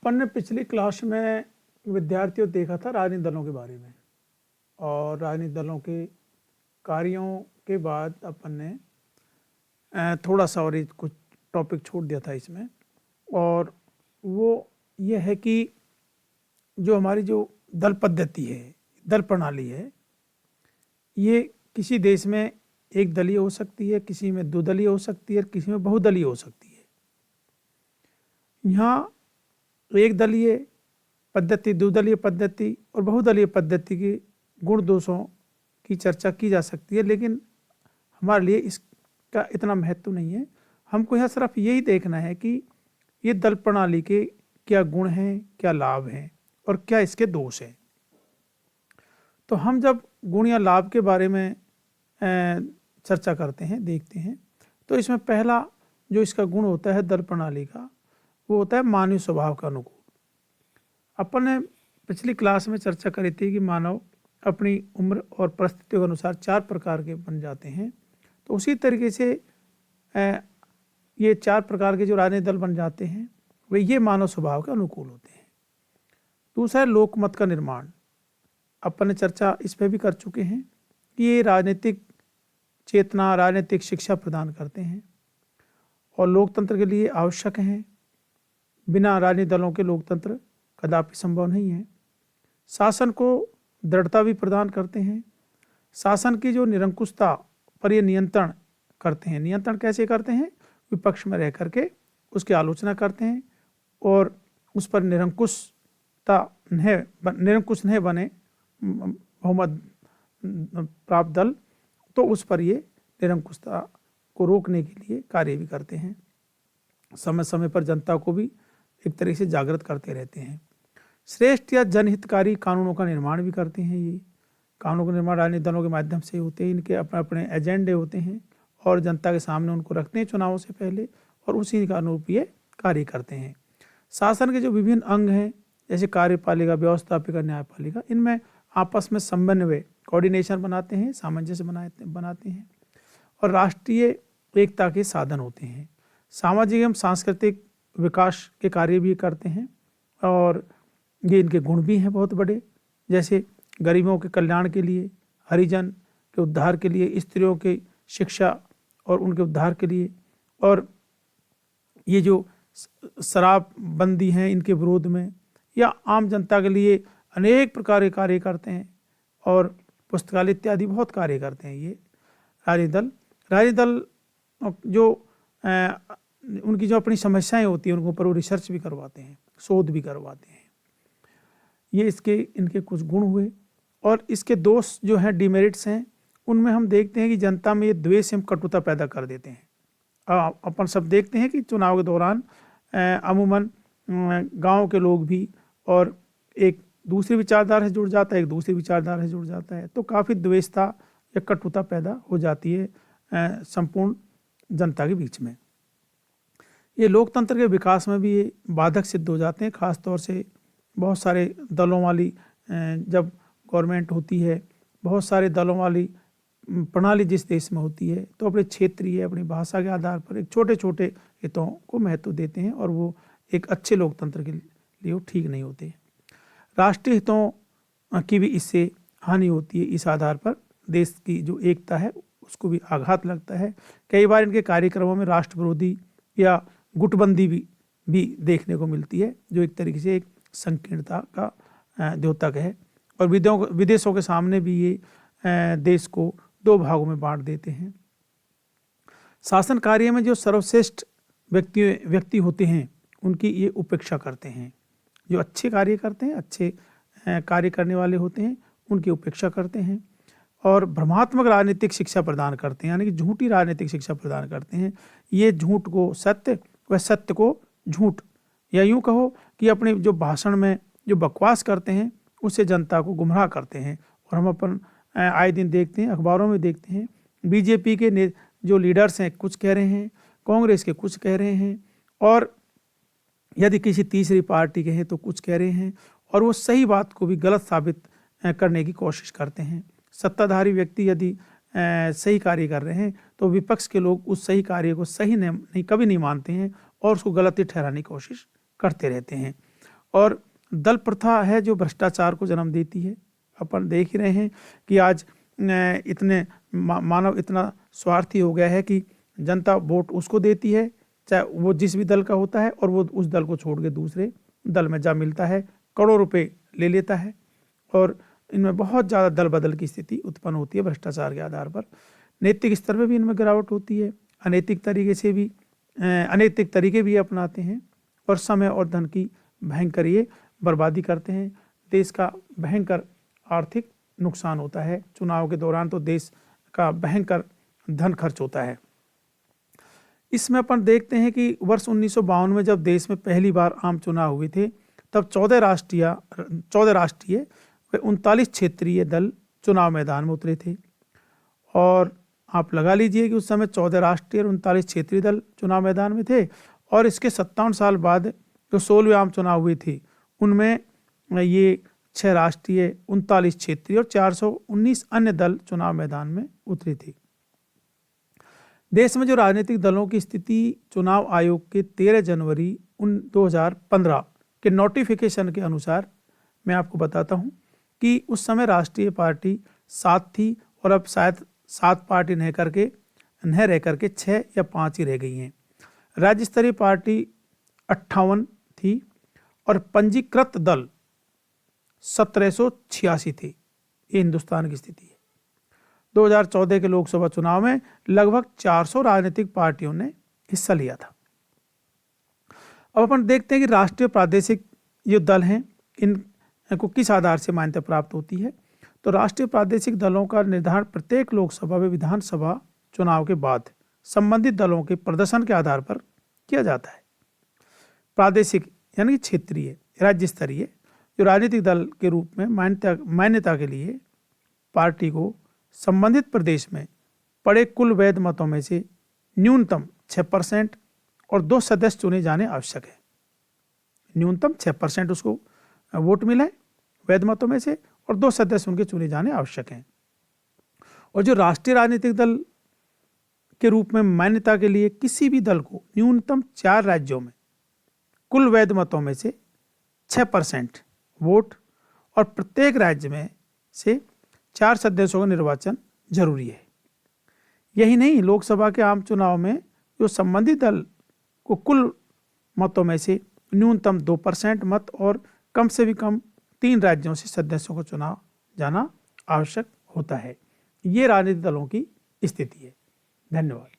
अपन ने पिछली क्लास में विद्यार्थियों देखा था राजनीतिक दलों के बारे में, और राजनीतिक दलों के कार्यों के बाद अपन ने थोड़ा सा और कुछ टॉपिक छोड़ दिया था इसमें। और वो ये है कि जो हमारी जो दल पद्धति है, दल प्रणाली है, ये किसी देश में एक दलीय हो सकती है, किसी में दो दलीय हो सकती है, किसी में बहुदलीय हो सकती है। यहाँ एक दलीय पद्धति, द्विदलीय पद्धति और बहुदलीय पद्धति के गुण दोषों की चर्चा की जा सकती है, लेकिन हमारे लिए इसका इतना महत्व नहीं है। हमको यहाँ सिर्फ यही देखना है कि ये दल प्रणाली के क्या गुण हैं, क्या लाभ हैं और क्या इसके दोष हैं। तो हम जब गुण या लाभ के बारे में चर्चा करते हैं, देखते हैं, तो इसमें पहला जो इसका गुण होता है दल प्रणाली का, वो होता है मानवीय स्वभाव का अनुकूल। अपन ने पिछली क्लास में चर्चा करी थी कि मानव अपनी उम्र और परिस्थितियों के अनुसार 4 प्रकार के बन जाते हैं। तो उसी तरीके से ये 4 प्रकार के जो राजनीतिक दल बन जाते हैं वे ये मानव स्वभाव के अनुकूल होते हैं। दूसरा है लोकमत का निर्माण। अपन ने चर्चा इस पर भी कर चुके हैं कि ये राजनीतिक चेतना, राजनीतिक शिक्षा प्रदान करते हैं और लोकतंत्र के लिए आवश्यक हैं। बिना राजनीतिक दलों के लोकतंत्र कदापि संभव नहीं है। शासन को दृढ़ता भी प्रदान करते हैं। शासन की जो निरंकुशता पर ये नियंत्रण करते हैं। नियंत्रण कैसे करते हैं? विपक्ष में रह करके उसकी आलोचना करते हैं और उस पर निरंकुश नहीं बने बहुमत प्राप्त दल, तो उस पर ये निरंकुशता को रोकने के लिए कार्य भी करते हैं। समय समय पर जनता को भी एक तरीके से जागृत करते रहते हैं। श्रेष्ठ या जनहितकारी कानूनों का निर्माण भी करते हैं। ये कानूनों का निर्माण राजनीतिक दलों के माध्यम से होते हैं। इनके अपने अपने एजेंडे होते हैं और जनता के सामने उनको रखते हैं चुनावों से पहले, और उसी के अनुरूप ये कार्य करते हैं। शासन के जो विभिन्न अंग हैं, जैसे कार्यपालिका, व्यवस्थापिका, न्यायपालिका, इनमें आपस में समन्वय, कोऑर्डिनेशन बनाते हैं, सामंजस्य बनाते हैं और राष्ट्रीय एकता के साधन होते हैं। सामाजिक एवं सांस्कृतिक विकास के कार्य भी करते हैं और ये इनके गुण भी हैं बहुत बड़े, जैसे गरीबों के कल्याण के लिए, हरिजन के उद्धार के लिए, स्त्रियों की शिक्षा और उनके उद्धार के लिए, और ये जो शराबबंदी हैं इनके विरोध में, या आम जनता के लिए अनेक प्रकार के कार्य करते हैं और पुस्तकालय इत्यादि बहुत कार्य करते हैं। ये राजनीतिक दल जो उनकी जो अपनी समस्याएं होती हैं उनके ऊपर वो रिसर्च भी करवाते हैं, शोध भी करवाते हैं। ये इनके कुछ गुण हुए। और इसके दोष जो हैं, डिमेरिट्स हैं, उनमें हम देखते हैं कि जनता में ये द्वेष एवं कटुता पैदा कर देते हैं। अपन सब देखते हैं कि चुनाव के दौरान अमूमन गांव के लोग भी और एक दूसरी विचारधारा से जुड़ जाता है, एक दूसरी विचारधारा से जुड़ जाता है, तो काफ़ी द्वेषता या कटुता पैदा हो जाती है संपूर्ण जनता के बीच में। ये लोकतंत्र के विकास में भी ये बाधक सिद्ध हो जाते हैं। ख़ास तौर से बहुत सारे दलों वाली जब गवर्नमेंट होती है, बहुत सारे दलों वाली प्रणाली जिस देश में होती है, तो अपने क्षेत्रीय, अपनी भाषा के आधार पर एक छोटे छोटे हितों को महत्व देते हैं और वो एक अच्छे लोकतंत्र के लिए वो ठीक नहीं होते। राष्ट्रीय हितों की भी इससे हानि होती है। इस आधार पर देश की जो एकता है उसको भी आघात लगता है। कई बार इनके कार्यक्रमों में राष्ट्र विरोधी या गुटबंदी भी देखने को मिलती है, जो एक तरीके से एक संकीर्णता का द्योतक है। और विदेशों के सामने भी ये देश को 2 भागों में बांट देते हैं। शासन कार्य में जो सर्वश्रेष्ठ व्यक्ति होते हैं उनकी ये उपेक्षा करते हैं। जो अच्छे कार्य करते हैं, अच्छे कार्य करने वाले होते हैं, उनकी उपेक्षा करते हैं और भ्रमात्मक राजनीतिक शिक्षा प्रदान करते हैं, यानी कि झूठी राजनीतिक शिक्षा प्रदान करते हैं। ये झूठ को सत्य व सत्य को झूठ, या यूँ कहो कि अपने जो भाषण में जो बकवास करते हैं उससे जनता को गुमराह करते हैं। और हम अपन आए दिन देखते हैं, अखबारों में देखते हैं, बीजेपी के जो लीडर्स हैं कुछ कह रहे हैं, कांग्रेस के कुछ कह रहे हैं, और यदि किसी तीसरी पार्टी के हैं तो कुछ कह रहे हैं, और वो सही बात को भी गलत साबित करने की कोशिश करते हैं। सत्ताधारी व्यक्ति यदि सही कार्य कर रहे हैं तो विपक्ष के लोग उस सही कार्य को सही नहीं कभी नहीं मानते हैं और उसको गलत ही ठहराने की कोशिश करते रहते हैं। और दल प्रथा है जो भ्रष्टाचार को जन्म देती है। अपन देख ही रहे हैं कि आज इतने मानव इतना स्वार्थी हो गया है कि जनता वोट उसको देती है चाहे वो जिस भी दल का होता है, और वो उस दल को छोड़ के दूसरे दल में जा मिलता है, करोड़ों रुपए ले लेता है, और इनमें बहुत ज़्यादा दल बदल की स्थिति उत्पन्न होती है भ्रष्टाचार के आधार पर। नैतिक स्तर में भी इनमें गिरावट होती है, अनैतिक तरीके भी अपनाते हैं, और समय और धन की भयंकर ये बर्बादी करते हैं। देश का भयंकर आर्थिक नुकसान होता है। चुनाव के दौरान तो देश का भयंकर धन खर्च होता है। इसमें अपन देखते हैं कि वर्ष 1952 में जब देश में पहली बार आम चुनाव हुए थे, तब 14 राष्ट्रीय व 39 क्षेत्रीय दल चुनाव मैदान में उतरे थे। और आप लगा लीजिए कि उस समय 14 राष्ट्रीय और 39 क्षेत्रीय दल चुनाव मैदान में थे, और इसके 57 साल बाद जो 16वें आम चुनाव हुए थे उनमें ये 6 राष्ट्रीय, 39 क्षेत्रीय और 419 अन्य दल चुनाव मैदान में उतरे थे। देश में जो राजनीतिक दलों की स्थिति चुनाव आयोग के 13 जनवरी 2015 के नोटिफिकेशन के अनुसार मैं आपको बताता हूं कि उस समय राष्ट्रीय पार्टी 7 थी, और अब शायद 7 पार्टी न रह करके 6 या 5 ही रह गई हैं। राज्य स्तरीय पार्टी 58 थी, और पंजीकृत दल 1786 थे। ये हिंदुस्तान की स्थिति है। 2014 के लोकसभा चुनाव में लगभग 400 राजनीतिक पार्टियों ने हिस्सा लिया था। अब अपन देखते हैं कि राष्ट्रीय प्रादेशिक जो दल हैं इनको किस आधार से मान्यता प्राप्त होती है। तो राष्ट्रीय प्रादेशिक दलों का निर्धारण प्रत्येक लोकसभा व विधानसभा चुनाव के बाद संबंधित दलों के प्रदर्शन के आधार पर किया जाता है। प्रादेशिक यानी क्षेत्रीय, राज्य स्तरीय जो राजनीतिक दल के रूप में मान्यता के लिए पार्टी को संबंधित प्रदेश में पड़े कुल वैध मतों में से न्यूनतम 6% और 2 सदस्य चुने जाने आवश्यक है। न्यूनतम 6% उसको वोट मिला है वैध मतों में से, और 2 सदस्य उनके चुने जाने आवश्यक हैं। और जो राष्ट्रीय राजनीतिक दल के रूप में मान्यता के लिए किसी भी दल को न्यूनतम 4 राज्यों में कुल वैध मतों में से 6% वोट और प्रत्येक राज्य में से 4 सदस्यों का निर्वाचन जरूरी है। यही नहीं, लोकसभा के आम चुनाव में जो संबंधित दल को कुल मतों में से न्यूनतम 2% मत और कम से भी कम 3 राज्यों से सदस्यों को चुना जाना आवश्यक होता है। ये राजनीतिक दलों की स्थिति है। धन्यवाद।